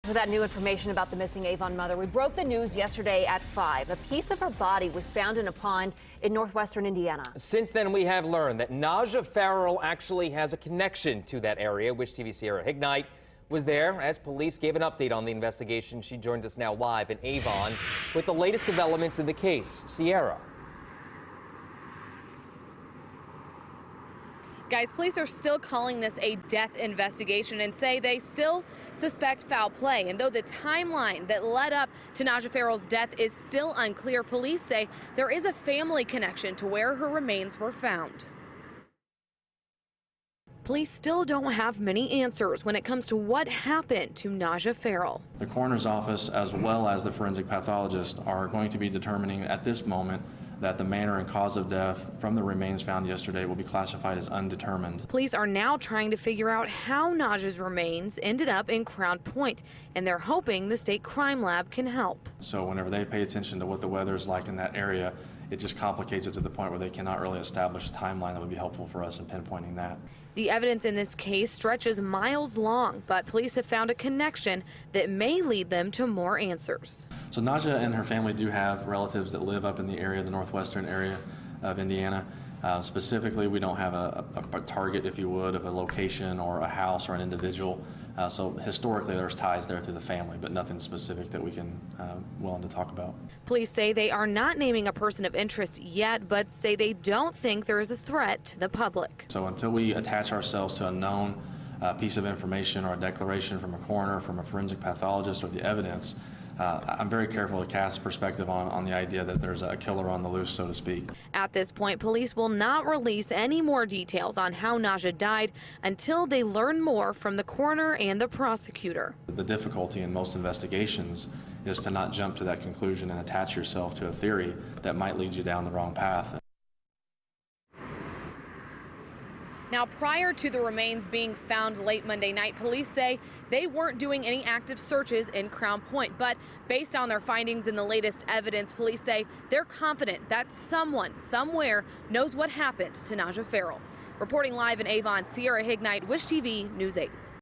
For that new information about the missing Avon mother, we broke the news yesterday at 5. A piece of her body was found in a pond in northwestern Indiana. Since then, we have learned that Naja Farrell actually has a connection to that area. Wish TV Sierra Hignite was there as police gave an update on the investigation. She joined us now live in Avon with the latest developments in the case. Sierra. Guys, police are still calling this a death investigation and say they still suspect foul play. And though the timeline that led up to Naja Farrell's death is still unclear, police say there is a family connection to where her remains were found. Police still don't have many answers when it comes to what happened to Naja Farrell. The coroner's office, as well as the forensic pathologist, are going to be determining at this moment that the manner and cause of death from the remains found yesterday will be classified as undetermined. Police are now trying to figure out how Naja's remains ended up in Crown Point, and they're hoping the state crime lab can help. So whenever they pay attention to what the weather is like in that area, it just complicates it to the point where they cannot really establish a timeline that would be helpful for us in pinpointing that. The evidence in this case stretches miles long, but police have found a connection that may lead them to more answers. So Naja and her family do have relatives that live up in the area, the northwestern area of Indiana. Specifically, we don't have a target, if you would, of a location or a house or an individual. So historically, there's ties there through the family, but nothing specific that we can willing to talk about. Police say they are not naming a person of interest yet, but say they don't think there is a threat to the public. So until we attach ourselves to a known piece of information or a declaration from a coroner, from a forensic pathologist, or the evidence, I'm very careful to cast perspective on the idea that there's a killer on the loose, so to speak. At this point, police will not release any more details on how Naja died until they learn more from the coroner and the prosecutor. The difficulty in most investigations is to not jump to that conclusion and attach yourself to a theory that might lead you down the wrong path. Now, prior to the remains being found late Monday night, police say they weren't doing any active searches in Crown Point. But based on their findings and the latest evidence, police say they're confident that someone, somewhere, knows what happened to Naja Farrell. Reporting live in Avon, Sierra Hignite, Wish TV News 8.